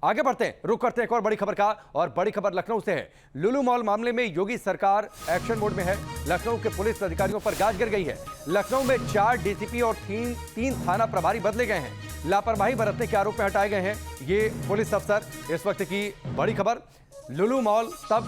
आगे बढ़ते हैं, रुक करते हैं एक और बड़ी खबर का, और बड़ी खबर लखनऊ से है। लुलु मॉल मामले में योगी सरकार एक्शन मोड में है। लखनऊ के पुलिस अधिकारियों पर गाज गिर गई है। लखनऊ में 4 डीसीपी और 3 थाना प्रभारी बदले गए हैं। लापरवाही बरतने के आरोप में हटाए गए हैं ये पुलिस अफसर। इस वक्त की बड़ी खबर, लुलु मॉल तब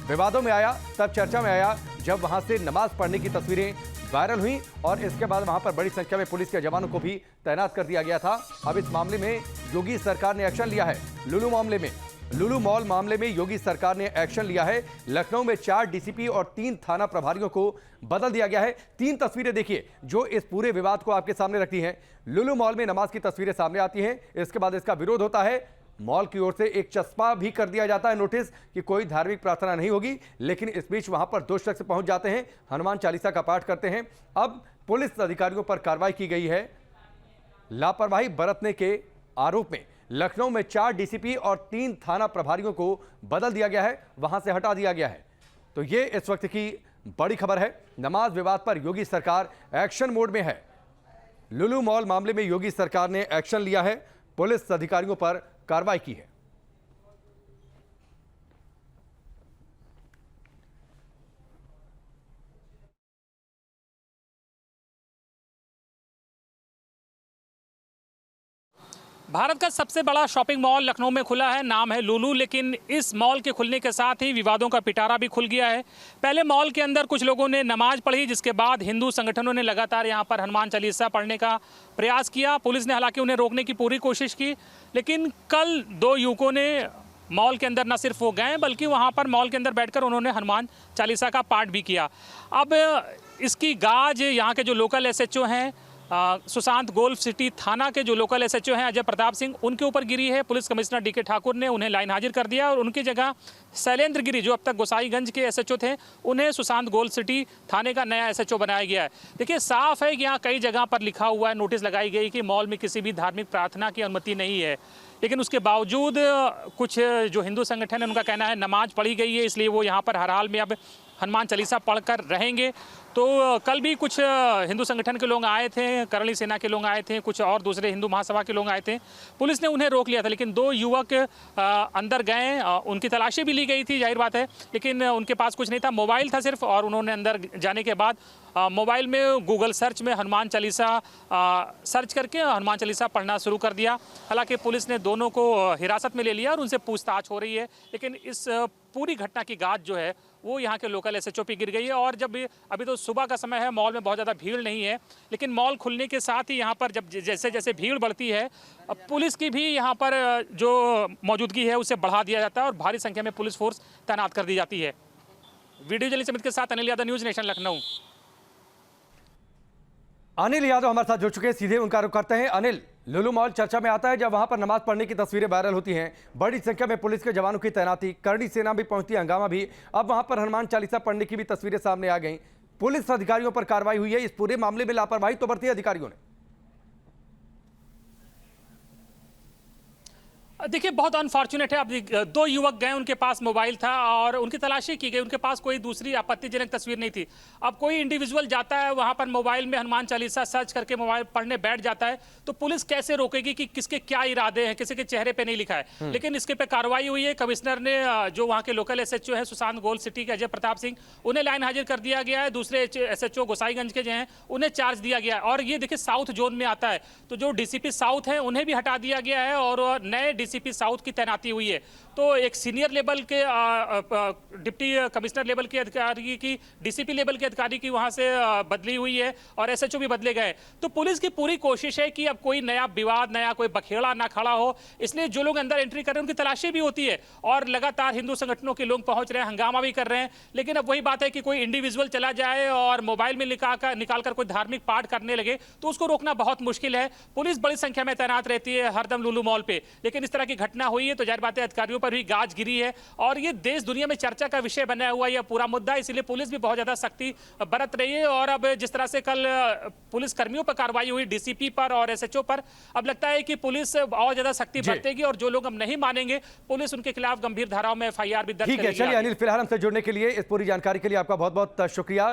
विवादों में आया, तब चर्चा में आया जब वहां से नमाज पढ़ने की तस्वीरें वायरल हुई और इसके बाद वहां पर बड़ी संख्या में पुलिस के जवानों को भी तैनात कर दिया गया था। अब इस मामले में योगी सरकार ने एक्शन लिया है। लुलु मॉल मामले में योगी सरकार ने एक्शन लिया है। लखनऊ में 4 डीसीपी और 3 थाना प्रभारियों को बदल दिया गया है। 3 तस्वीरें देखिए जो इस पूरे विवाद को आपके सामने रखती हैं। लुलु मॉल में नमाज की तस्वीरें सामने आती हैं, इसके बाद इसका विरोध होता है। मॉल की ओर से एक चस्पा भी कर दिया जाता है, नोटिस कि कोई धार्मिक प्रार्थना नहीं होगी, लेकिन इस बीच वहां पर 2 शख्स पहुंच जाते हैं, हनुमान चालीसा का पाठ करते हैं। अब पुलिस अधिकारियों पर कार्रवाई की गई है। लापरवाही बरतने के आरोप में लखनऊ में 4 डीसीपी और 3 थाना प्रभारियों को बदल दिया गया है, वहां से हटा दिया गया है। तो ये इस वक्त की बड़ी खबर है। नमाज विवाद पर योगी सरकार एक्शन मोड में है। लुलु मॉल मामले में योगी सरकार ने एक्शन लिया है, पुलिस अधिकारियों पर कार्रवाई की है। भारत का सबसे बड़ा शॉपिंग मॉल लखनऊ में खुला है, नाम है लुलु। लेकिन इस मॉल के खुलने के साथ ही विवादों का पिटारा भी खुल गया है। पहले मॉल के अंदर कुछ लोगों ने नमाज पढ़ी, जिसके बाद हिंदू संगठनों ने लगातार यहां पर हनुमान चालीसा पढ़ने का प्रयास किया। पुलिस ने हालांकि उन्हें रोकने की पूरी कोशिश की, लेकिन कल 2 युवकों ने मॉल के अंदर न सिर्फ वो गए बल्कि वहाँ पर मॉल के अंदर बैठकर उन्होंने हनुमान चालीसा का पाठ भी किया। अब इसकी गाज यहाँ के जो लोकल एसएचओ हैं, सुशांत गोल्फ सिटी थाना के जो लोकल एसएचओ हैं अजय प्रताप सिंह, उनके ऊपर गिरी है। पुलिस कमिश्नर डीके ठाकुर ने उन्हें लाइन हाजिर कर दिया और उनकी जगह शैलेंद्र गिरी, जो अब तक गोसाईगंज के एसएचओ थे, उन्हें सुशांत गोल्फ सिटी थाने का नया एसएचओ बनाया गया है। देखिए, साफ है कि यहाँ कई जगह पर लिखा हुआ है, नोटिस लगाई गई कि मॉल में किसी भी धार्मिक प्रार्थना की अनुमति नहीं है, लेकिन उसके बावजूद कुछ जो हिंदू संगठन है उनका कहना है नमाज पढ़ी गई है, इसलिए वो यहाँ पर हर हाल में अब हनुमान चालीसा पढ़कर रहेंगे। तो कल भी कुछ हिंदू संगठन के लोग आए थे, करणी सेना के लोग आए थे, कुछ और दूसरे हिंदू महासभा के लोग आए थे। पुलिस ने उन्हें रोक लिया था, लेकिन 2 युवक अंदर गए, उनकी तलाशी भी ली गई थी, जाहिर बात है, लेकिन उनके पास कुछ नहीं था, मोबाइल था सिर्फ। और उन्होंने अंदर जाने के बाद मोबाइल में गूगल सर्च में हनुमान चालीसा सर्च करके हनुमान चालीसा पढ़ना शुरू कर दिया। हालांकि पुलिस ने दोनों को हिरासत में ले लिया और उनसे पूछताछ हो रही है, लेकिन इस पूरी घटना की गाज जो है वो यहाँ के लोकल एसएचओ पे गिर गई है। और जब अभी तो सुबह का समय है, मॉल में बहुत ज़्यादा भीड़ नहीं है, लेकिन मॉल खुलने के साथ ही यहाँ पर जब जैसे जैसे भीड़ बढ़ती है, पुलिस की भी यहाँ पर जो मौजूदगी है उसे बढ़ा दिया जाता है और भारी संख्या में पुलिस फोर्स तैनात कर दी जाती है। वीडियो जर्नलिस्ट अमित के साथ अनिल यादव, न्यूज़ नेशन, लखनऊ। अनिल यादव हमारे साथ जुड़ चुके हैं, सीधे उनका रुख करते हैं। अनिल, लुलु मॉल चर्चा में आता है जब वहां पर नमाज पढ़ने की तस्वीरें वायरल होती हैं, बड़ी संख्या में पुलिस के जवानों की तैनाती, करणी सेना भी पहुंचती है, हंगामा भी। अब वहां पर हनुमान चालीसा पढ़ने की भी तस्वीरें सामने आ गई। पुलिस अधिकारियों पर कार्रवाई हुई है। इस पूरे मामले में लापरवाही तो बरती है अधिकारियों ने। देखिए, बहुत अनफॉर्चुनेट है। अब 2 युवक गए, उनके पास मोबाइल था और उनकी तलाशी की गई, उनके पास कोई दूसरी आपत्तिजनक तस्वीर नहीं थी। अब कोई इंडिविजुअल जाता है वहां पर मोबाइल में हनुमान चालीसा सर्च करके मोबाइल पढ़ने बैठ जाता है, तो पुलिस कैसे रोकेगी कि किसके क्या इरादे हैं, किसी के चेहरे पे नहीं लिखा है। लेकिन इसके पे कार्रवाई हुई है। कमिश्नर ने जो वहाँ के लोकल एसएचओ है सुशांत गोल्फ सिटी के अजय प्रताप सिंह, उन्हें लाइन हाजिर कर दिया गया है। दूसरे एसएचओ गोसाईगंज के जो हैं उन्हें चार्ज दिया गया है। और ये देखिए साउथ जोन में आता है, तो जो डीसीपी साउथ है उन्हें भी हटा दिया गया है और नए डीसीपी साउथ की तैनाती हुई है। तो एक सीनियर लेवल के डिप्टी कमिश्नर लेवल के अधिकारी की, डीसीपी लेवल के अधिकारी की वहां से बदली हुई है और एसएचओ भी बदले गए। तो पुलिस की पूरी कोशिश है कि अब कोई नया विवाद, नया कोई बखेड़ा ना खड़ा हो, इसलिए जो लोग अंदर एंट्री कर रहे हैं उनकी तलाशी भी होती है और लगातार हिंदू संगठनों के लोग पहुंच रहे हैं, हंगामा भी कर रहे हैं। लेकिन अब वही बात है कि कोई इंडिविजुअल चला जाए और मोबाइल में निकाल कर कोई धार्मिक पाठ करने लगे तो उसको रोकना बहुत मुश्किल है। पुलिस बड़ी संख्या में तैनात रहती है हरदम लुलु मॉल पे, लेकिन इस तरह की घटना हुई है तो जाहिर बात है अधिकारियों पर भी गाज गिरी है और ये देश दुनिया में चर्चा का विषय बना हुआ है पूरा मुद्दा। इसलिए पुलिस भी बहुत ज्यादा सख्ती बरत रही है। और अब जिस तरह से कल पुलिस कर्मियों पर कार्रवाई हुई, डीसीपी पर और एसएचओ पर, अब लगता है कि पुलिस और ज्यादा सख्ती बरतेगी और जो लोग अब नहीं मानेंगे पुलिस उनके खिलाफ गंभीर धाराओं में एफआईआर भी दर्ज करेगी। चलिए अनिल, फिलहाल हमसे जुड़ने के लिए, इस पूरी जानकारी के लिए आपका बहुत बहुत शुक्रिया।